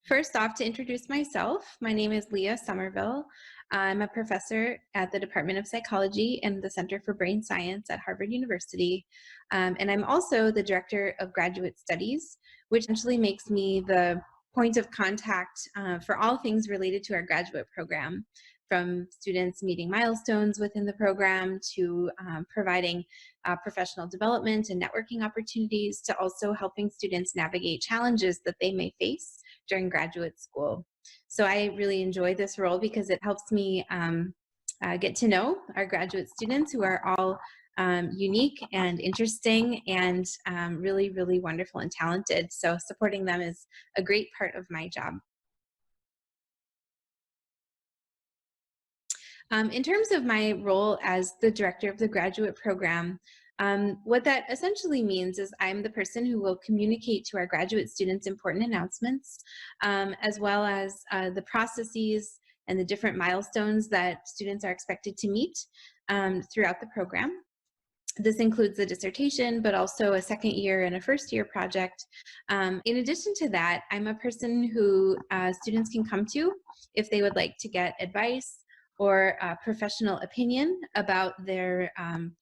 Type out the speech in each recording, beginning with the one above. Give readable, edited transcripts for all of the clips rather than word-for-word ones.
First off, to introduce myself, my name is Leah Somerville. I'm a professor at the Department of Psychology and the Center for Brain Science at Harvard University. And I'm also the Director of Graduate Studies, which essentially makes me the point of contact for all things related to our graduate program, from students meeting milestones within the program to providing professional development and networking opportunities, to also helping students navigate challenges that they may face during graduate school. So I really enjoy this role because it helps me get to know our graduate students, who are all unique and interesting and really, really wonderful and talented. So supporting them is a great part of my job. In terms of my role as the director of the graduate program, what that essentially means is I'm the person who will communicate to our graduate students important announcements, as well as the processes and the different milestones that students are expected to meet throughout the program. This includes the dissertation, but also a second year and a first year project. In addition to that, I'm a person who students can come to if they would like to get advice or professional opinion about their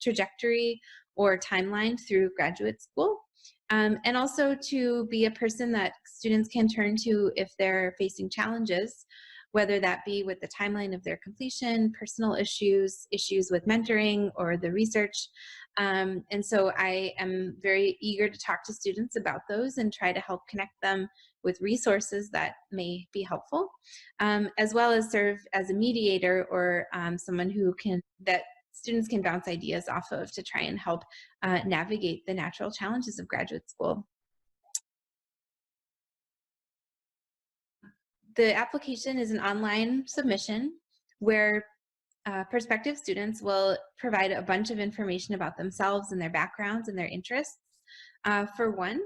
trajectory or timeline through graduate school. And also to be a person that students can turn to if they're facing challenges, whether that be with the timeline of their completion, personal issues, issues with mentoring or the research. And so I am very eager to talk to students about those and try to help connect them with resources that may be helpful, as well as serve as a mediator or someone that students can bounce ideas off of to try and help navigate the natural challenges of graduate school. The application is an online submission where prospective students will provide a bunch of information about themselves and their backgrounds and their interests. For one,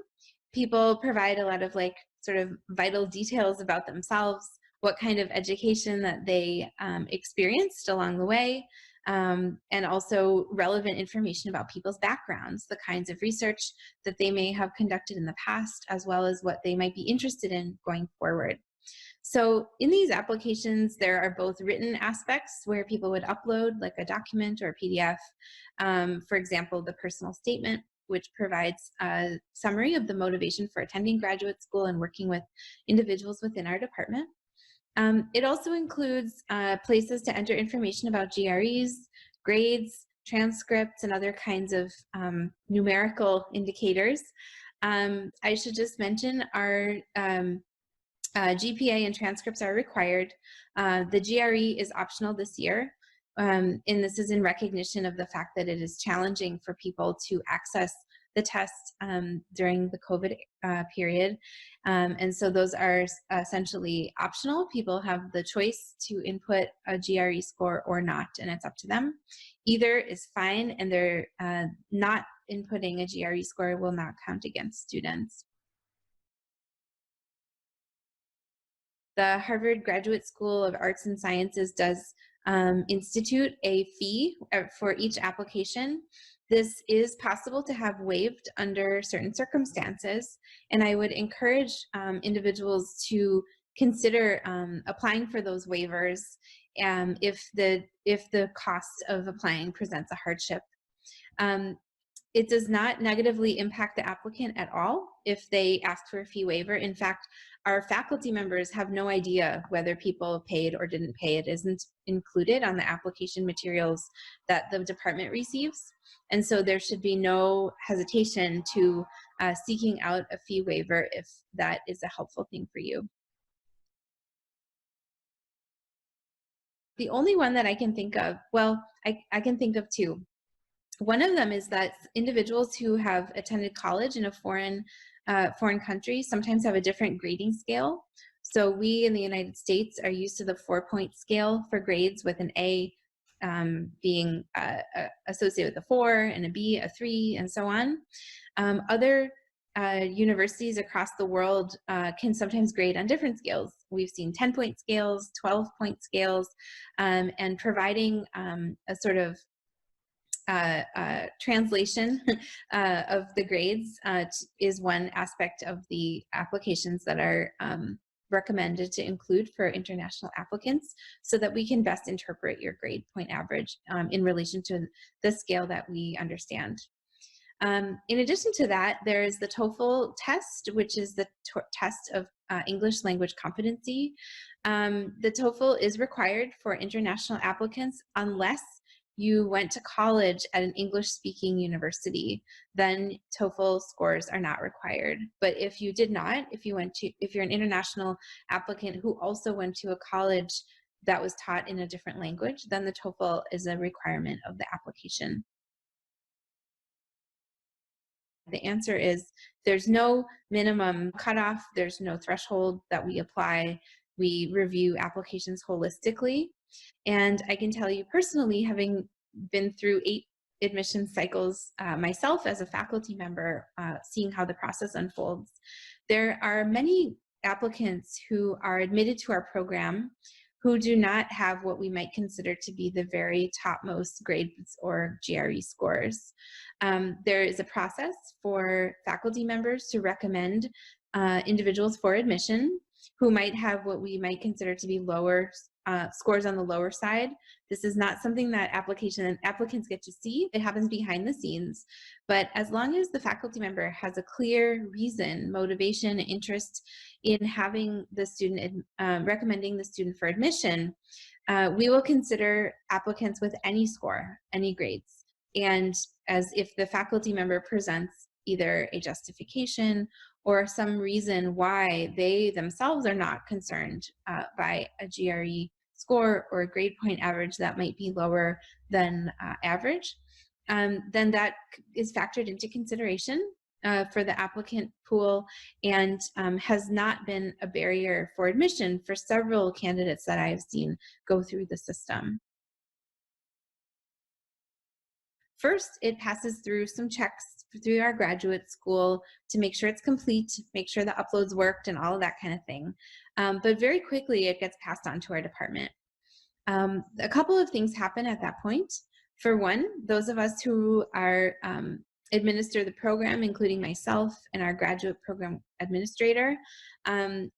people provide a lot of sort of vital details about themselves, what kind of education that they experienced along the way, and also relevant information about people's backgrounds, the kinds of research that they may have conducted in the past, as well as what they might be interested in going forward. So in these applications, there are both written aspects where people would upload like a document or a PDF. For example, the personal statement, which provides a summary of the motivation for attending graduate school and working with individuals within our department. It also includes places to enter information about GREs, grades, transcripts, and other kinds of numerical indicators. I should just mention our GPA and transcripts are required. The GRE is optional this year, and this is in recognition of the fact that it is challenging for people to access the test during the COVID period. And so those are essentially optional. People have the choice to input a GRE score or not, and it's up to them. Either is fine, and they're not inputting a GRE score will not count against students. The Harvard Graduate School of Arts and Sciences does institute a fee for each application. This is possible to have waived under certain circumstances, and I would encourage individuals to consider applying for those waivers if the cost of applying presents a hardship. It does not negatively impact the applicant at all if they ask for a fee waiver. In fact, our faculty members have no idea whether people paid or didn't pay. It isn't included on the application materials that the department receives. And so there should be no hesitation to seeking out a fee waiver if that is a helpful thing for you. The only one that I can think of, well, I can think of two. One of them is that individuals who have attended college in a foreign country sometimes have a different grading scale. So we in the United States are used to the 4-point scale for grades, with an A being associated with a 4, and a B a 3, and so on. Other universities across the world can sometimes grade on different scales. We've seen 10-point scales, 12-point scales, and providing a sort of translation of the grades is one aspect of the applications that are recommended to include for international applicants so that we can best interpret your grade point average in relation to the scale that we understand. In addition to that, there's the TOEFL test, which is the test of English language competency. The TOEFL is required for international applicants unless you went to college at an English-speaking university. Then TOEFL scores are not required. But if you did not, if you're an international applicant who also went to a college that was taught in a different language, then the TOEFL is a requirement of the application. The answer is there's no minimum cutoff, there's no threshold that we apply. We review applications holistically. And I can tell you personally, having been through 8 admission cycles myself as a faculty member, seeing how the process unfolds, there are many applicants who are admitted to our program who do not have what we might consider to be the very topmost grades or GRE scores. There is a process for faculty members to recommend individuals for admission who might have what we might consider to be lower scores on the lower side. This is not something that applicants get to see. It happens behind the scenes. But as long as the faculty member has a clear reason, motivation, interest in having the student, recommending the student for admission, we will consider applicants with any score, any grades. And as if the faculty member presents either a justification or some reason why they themselves are not concerned by a GRE score or a grade point average that might be lower than average, then that is factored into consideration for the applicant pool and has not been a barrier for admission for several candidates that I've seen go through the system. First, it passes through some checks through our graduate school to make sure it's complete, make sure the uploads worked and all of that kind of thing. But very quickly, it gets passed on to our department. A couple of things happen at that point. For one, those of us who are administer the program, including myself and our graduate program administrator,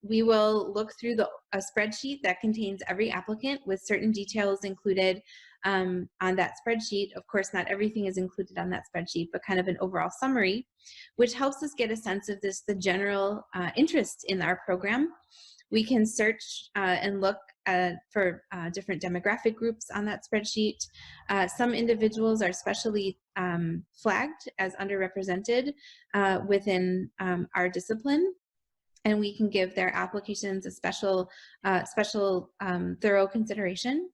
we will look through a spreadsheet that contains every applicant with certain details included on that spreadsheet. Of course, not everything is included on that spreadsheet, but kind of an overall summary, which helps us get a sense of the general interest in our program. We can search and look for different demographic groups on that spreadsheet. Some individuals are specially flagged as underrepresented within our discipline, and we can give their applications a special thorough consideration.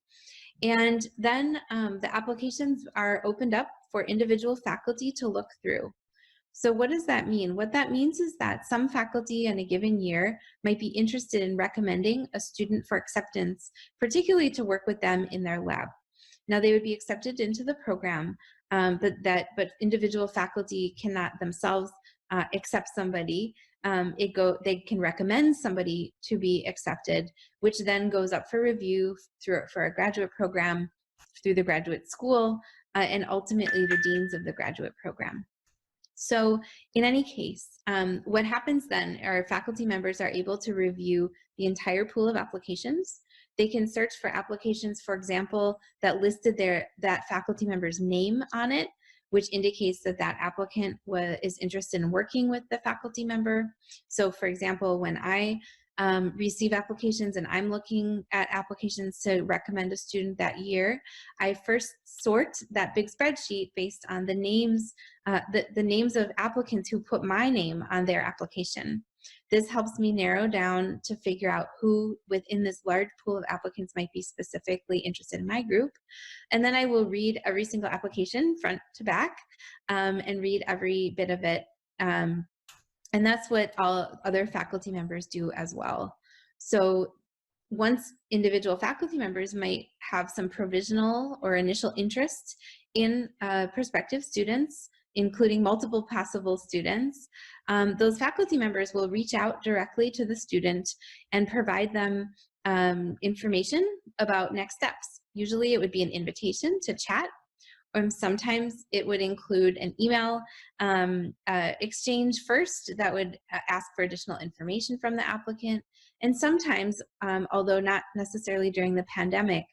And then the applications are opened up for individual faculty to look through. So what does that mean? What that means is that some faculty in a given year might be interested in recommending a student for acceptance, particularly to work with them in their lab. Now they would be accepted into the program, but individual faculty cannot themselves accept somebody. They can recommend somebody to be accepted, which then goes up for review for a graduate program, through the graduate school, and ultimately the deans of the graduate program. So in any case, what happens then are faculty members are able to review the entire pool of applications. They can search for applications, for example, that listed that faculty member's name on it, which indicates that that applicant is interested in working with the faculty member. So for example, when I receive applications and I'm looking at applications to recommend a student that year, I first sort that big spreadsheet based on the names, the names of applicants who put my name on their application. This helps me narrow down to figure out who within this large pool of applicants might be specifically interested in my group. And then I will read every single application front to back and read every bit of it. And that's what all other faculty members do as well. So once individual faculty members might have some provisional or initial interest in prospective students, including multiple possible students, those faculty members will reach out directly to the student and provide them information about next steps. Usually it would be an invitation to chat, Sometimes it would include an email exchange first that would ask for additional information from the applicant. And sometimes, although not necessarily during the pandemic,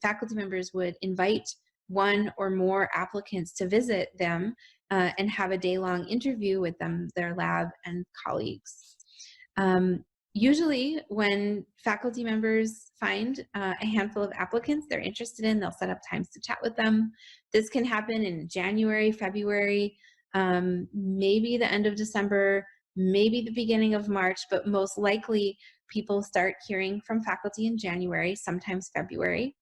faculty members would invite one or more applicants to visit them and have a day-long interview with them, their lab and colleagues. Usually when faculty members find a handful of applicants they're interested in, they'll set up times to chat with them. This can happen in January, February, maybe the end of December, maybe the beginning of March, but most likely people start hearing from faculty in January, sometimes February.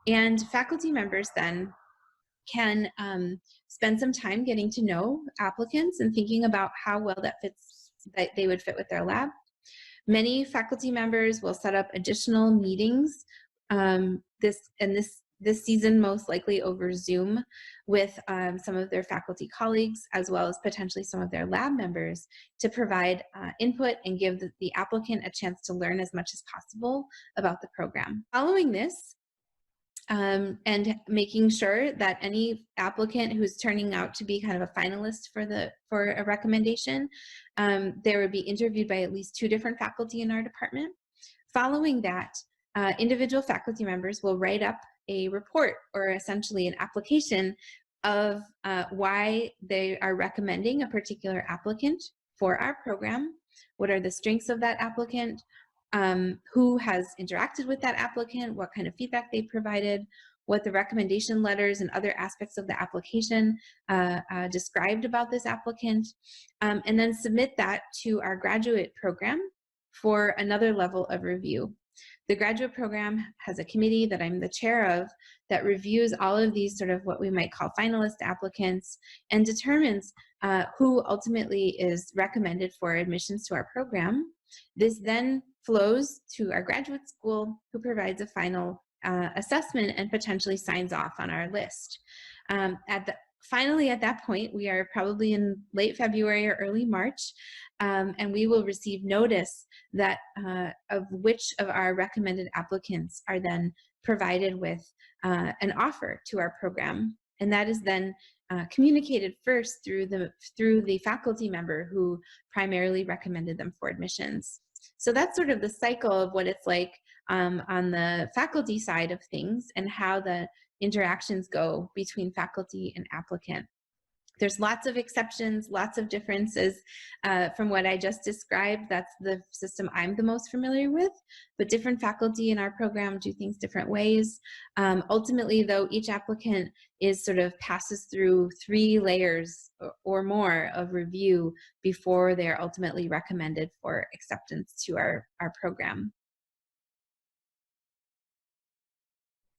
And faculty members then can spend some time getting to know applicants and thinking about how well that they would fit with their lab. Many faculty members will set up additional meetings this season, most likely over Zoom, with some of their faculty colleagues, as well as potentially some of their lab members, to provide input and give the applicant a chance to learn as much as possible about the program. Following this, and making sure that any applicant who's turning out to be kind of a finalist for a recommendation, they would be interviewed by at least 2 different faculty in our department. Following that, individual faculty members will write up a report, or essentially an application, of why they are recommending a particular applicant for our program, what are the strengths of that applicant, who has interacted with that applicant, what kind of feedback they provided, what the recommendation letters and other aspects of the application described about this applicant, and then submit that to our graduate program for another level of review. The graduate program has a committee that I'm the chair of that reviews all of these sort of what we might call finalist applicants and determines who ultimately is recommended for admissions to our program. This then flows to our graduate school, who provides a final assessment and potentially signs off on our list. Finally, at that point, we are probably in late February or early March, and we will receive notice that of which of our recommended applicants are then provided with an offer to our program. And that is then communicated first through the faculty member who primarily recommended them for admissions. So that's sort of the cycle of what it's like on the faculty side of things and how the interactions go between faculty and applicant. There's lots of exceptions, lots of differences from what I just described. That's the system I'm the most familiar with, but different faculty in our program do things different ways. Ultimately, though, each applicant passes through 3 layers or more of review before they're ultimately recommended for acceptance to our program.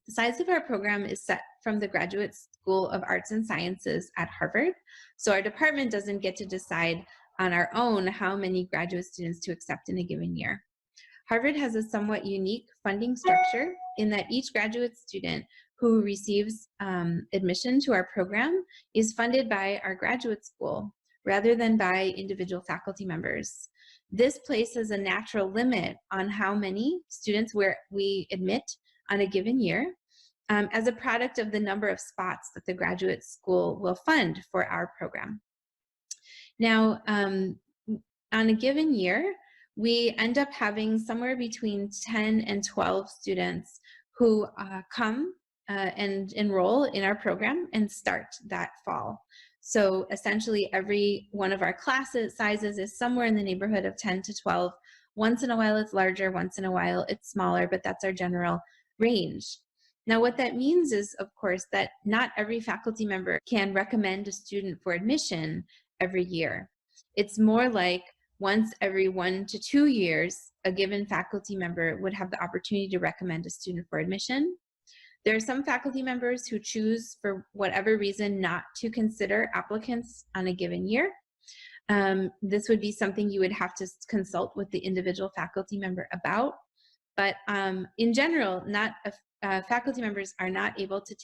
The size of our program is set from the Graduate School of Arts and Sciences at Harvard. So our department doesn't get to decide on our own how many graduate students to accept in a given year. Harvard has a somewhat unique funding structure in that each graduate student who receives admission to our program is funded by our graduate school rather than by individual faculty members. This places a natural limit on how many students we admit on a given year as a product of the number of spots that the graduate school will fund for our program. Now, on a given year, we end up having somewhere between 10 and 12 students who come and enroll in our program and start that fall. So essentially every one of our class sizes is somewhere in the neighborhood of 10 to 12. Once in a while it's larger, once in a while it's smaller, but that's our general range. Now what that means is, of course, that not every faculty member can recommend a student for admission every year. It's more like once every 1 to 2 years, a given faculty member would have the opportunity to recommend a student for admission. There are some faculty members who choose, for whatever reason, not to consider applicants on a given year. This would be something you would have to consult with the individual faculty member about. But in general, faculty members are not able to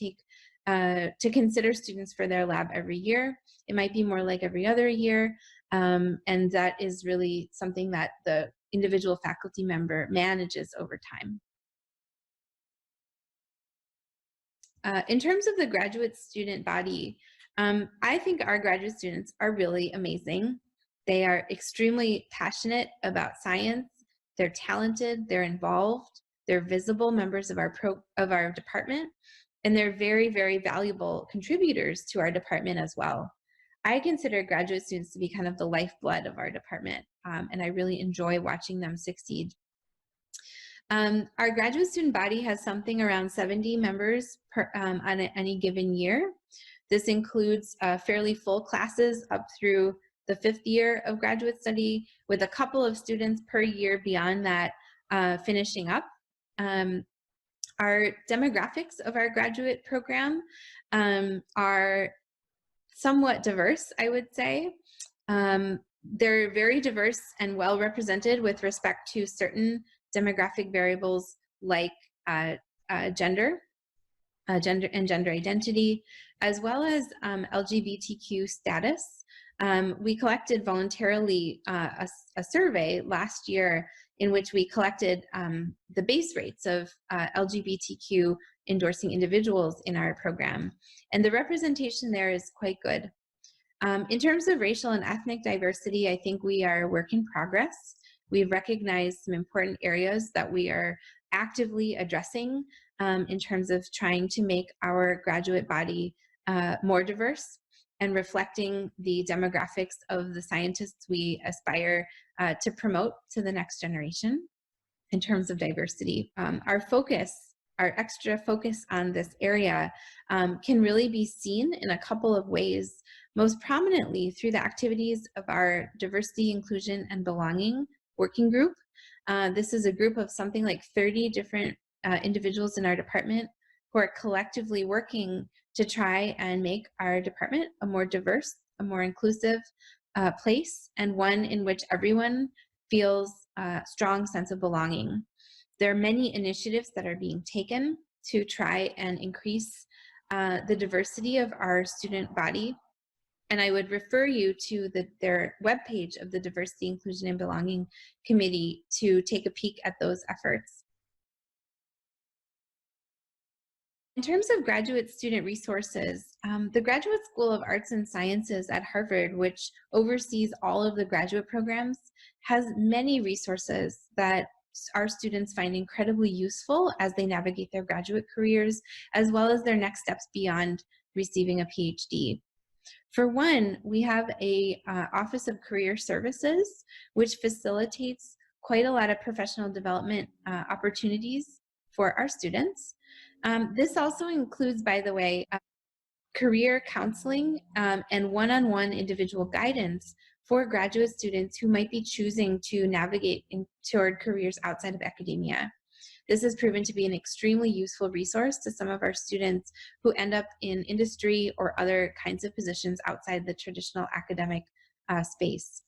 to consider students for their lab every year. It might be more like every other year, and that is really something that the individual faculty member manages over time. In terms of the graduate student body, I think our graduate students are really amazing. They are extremely passionate about science. They're talented. They're involved. They're visible members of our department, and they're very, very valuable contributors to our department as well. I consider graduate students to be kind of the lifeblood of our department, and I really enjoy watching them succeed. Our graduate student body has something around 70 members on any given year. This includes fairly full classes up through the 5th year of graduate study, with a couple of students per year beyond that finishing up. Our demographics of our graduate program are somewhat diverse, I would say. They're very diverse and well represented with respect to certain demographic variables like gender and gender identity, as well as LGBTQ status. We collected voluntarily a survey last year in which we collected the base rates of LGBTQ endorsing individuals in our program. And the representation there is quite good. In terms of racial and ethnic diversity, I think we are a work in progress. We've recognized some important areas that we are actively addressing in terms of trying to make our graduate body more diverse and reflecting the demographics of the scientists we aspire to promote to the next generation in terms of diversity. Our extra focus on this area can really be seen in a couple of ways, most prominently through the activities of our diversity, inclusion, and belonging working group. This is a group of something like 30 different individuals in our department who are collectively working to try and make our department a more diverse, a more inclusive place, and one in which everyone feels a strong sense of belonging. There are many initiatives that are being taken to try and increase the diversity of our student body. And I would refer you to their webpage of the Diversity, Inclusion, and Belonging Committee to take a peek at those efforts. In terms of graduate student resources, the Graduate School of Arts and Sciences at Harvard, which oversees all of the graduate programs, has many resources that our students find incredibly useful as they navigate their graduate careers, as well as their next steps beyond receiving a PhD. For one, we have a Office of Career Services, which facilitates quite a lot of professional development opportunities for our students. This also includes, by the way, career counseling and one-on-one individual guidance for graduate students who might be choosing to navigate toward careers outside of academia. This has proven to be an extremely useful resource to some of our students who end up in industry or other kinds of positions outside the traditional academic space.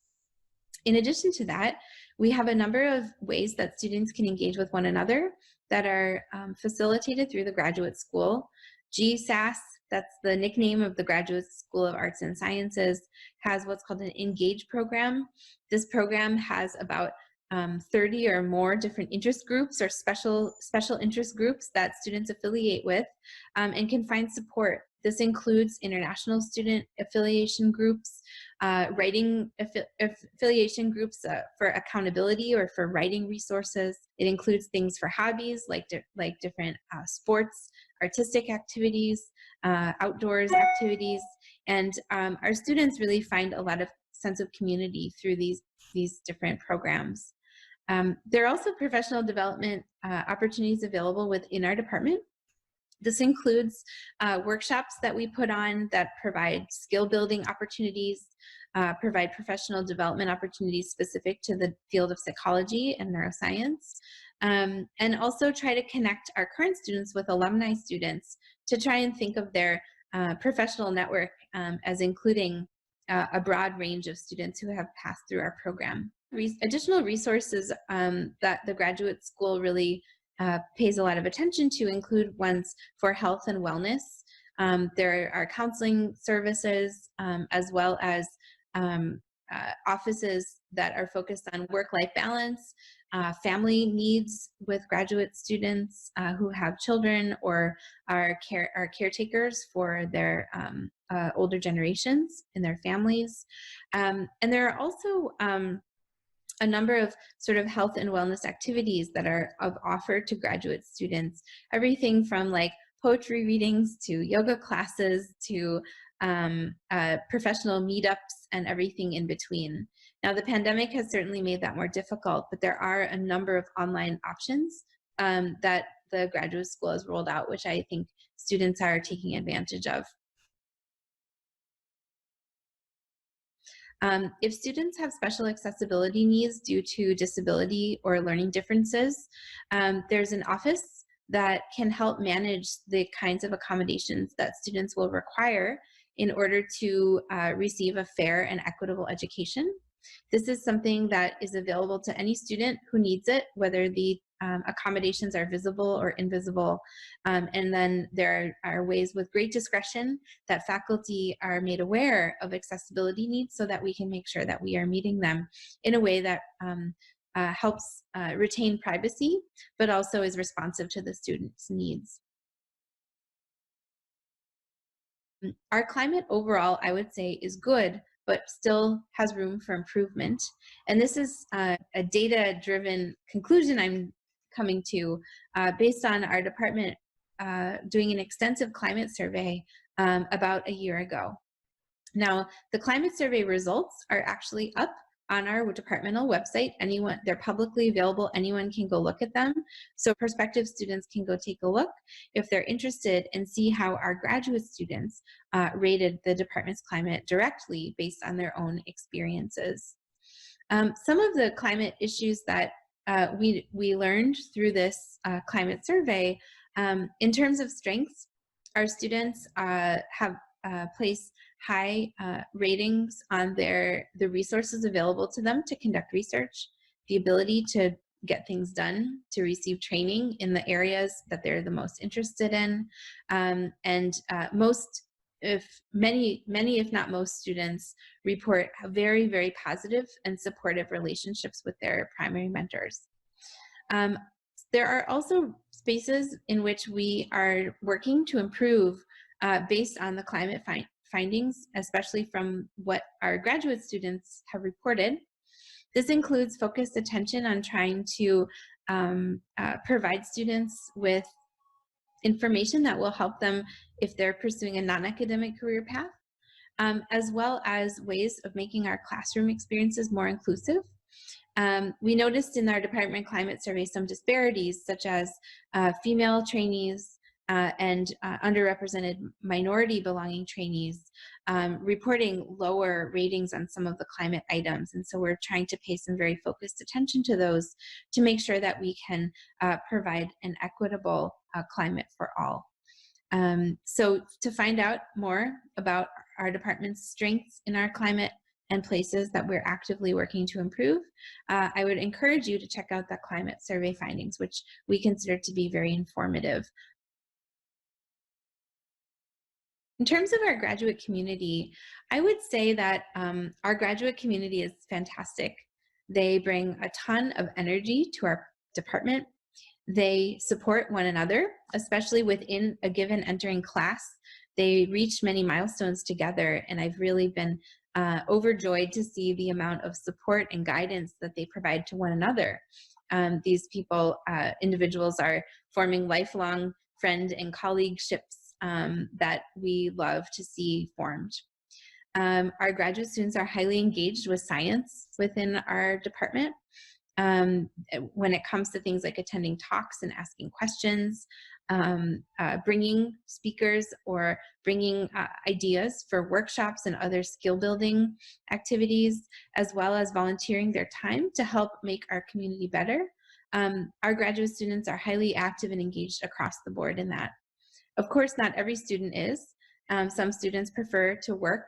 In addition to that, we have a number of ways that students can engage with one another that are facilitated through the graduate school. GSAS, that's the nickname of the Graduate School of Arts and Sciences, has what's called an Engage program. This program has about 30 or more different interest groups or special interest groups that students affiliate with and can find support. This includes international student affiliation groups, writing affiliation groups for accountability or for writing resources. It includes things for hobbies like different sports, artistic activities, outdoors activities, and our students really find a lot of sense of community through these different programs. There are also professional development opportunities available within our department. This includes workshops that we put on that provide skill building opportunities, provide professional development opportunities specific to the field of psychology and neuroscience, and also try to connect our current students with alumni students to try and think of their professional network as including a broad range of students who have passed through our program. Additional resources that the graduate school really pays a lot of attention to include ones for health and wellness. There are counseling services as well as offices that are focused on work-life balance, family needs with graduate students who have children or are caretakers for their older generations in their families. And there are also a number of sort of health and wellness activities that are offered to graduate students, everything from like poetry readings to yoga classes to professional meetups and everything in between. Now, the pandemic has certainly made that more difficult, but there are a number of online options that the graduate school has rolled out, which I think students are taking advantage of. If students have special accessibility needs due to disability or learning differences, there's an office that can help manage the kinds of accommodations that students will require in order to receive a fair and equitable education. This is something that is available to any student who needs it, whether the accommodations are visible or invisible. And then there are ways with great discretion that faculty are made aware of accessibility needs so that we can make sure that we are meeting them in a way that helps retain privacy, but also is responsive to the student's needs. Our climate overall, I would say, is good, but still has room for improvement. And this is a data-driven conclusion I'm coming to based on our department doing an extensive climate survey about a year ago. Now, the climate survey results are actually up on our departmental website. They're publicly available. Anyone can go look at them. So prospective students can go take a look if they're interested and see how our graduate students rated the department's climate directly based on their own experiences. Some of the climate issues that we learned through this climate survey, in terms of strengths, our students have placed high ratings on the resources available to them to conduct research, the ability to get things done, to receive training in the areas that they're the most interested in, and many, if not most students report very, very positive and supportive relationships with their primary mentors. There are also spaces in which we are working to improve based on the climate findings, especially from what our graduate students have reported. This includes focused attention on trying to provide students with information that will help them if they're pursuing a non-academic career path, as well as ways of making our classroom experiences more inclusive. We noticed in our department climate survey some disparities, such as female trainees and underrepresented minority belonging trainees reporting lower ratings on some of the climate items. And so we're trying to pay some very focused attention to those to make sure that we can provide an equitable climate for all. So to find out more about our department's strengths in our climate and places that we're actively working to improve, I would encourage you to check out the climate survey findings, which we consider to be very informative. In terms of our graduate community, I would say that our graduate community is fantastic. They bring a ton of energy to our department. They support one another, especially within a given entering class. They reach many milestones together, and I've really been overjoyed to see the amount of support and guidance that they provide to one another. These individuals are forming lifelong friend and colleagueships that we love to see formed. Our graduate students are highly engaged with science within our department. When it comes to things like attending talks and asking questions, bringing speakers or bringing ideas for workshops and other skill building activities, as well as volunteering their time to help make our community better. Our graduate students are highly active and engaged across the board in that. Of course, not every student is. Some students prefer to work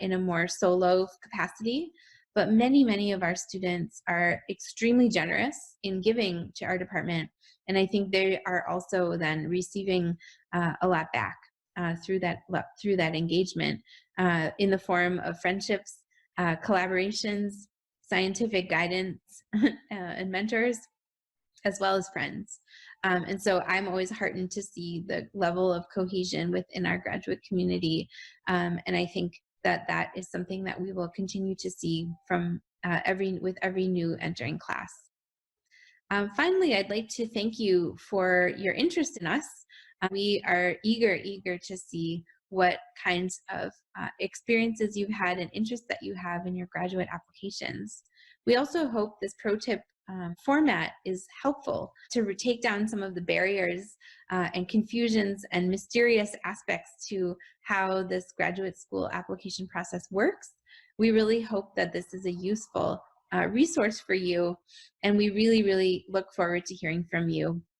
in a more solo capacity, but many, many of our students are extremely generous in giving to our department. And I think they are also then receiving a lot back through that engagement in the form of friendships, collaborations, scientific guidance and mentors, as well as friends. And so I'm always heartened to see the level of cohesion within our graduate community. And I think that that is something that we will continue to see from with every new entering class. Finally, I'd like to thank you for your interest in us. We are eager to see what kinds of experiences you've had and interests that you have in your graduate applications. We also hope this pro tip format is helpful to take down some of the barriers and confusions and mysterious aspects to how this graduate school application process works. We really hope that this is a useful resource for you, and we really look forward to hearing from you.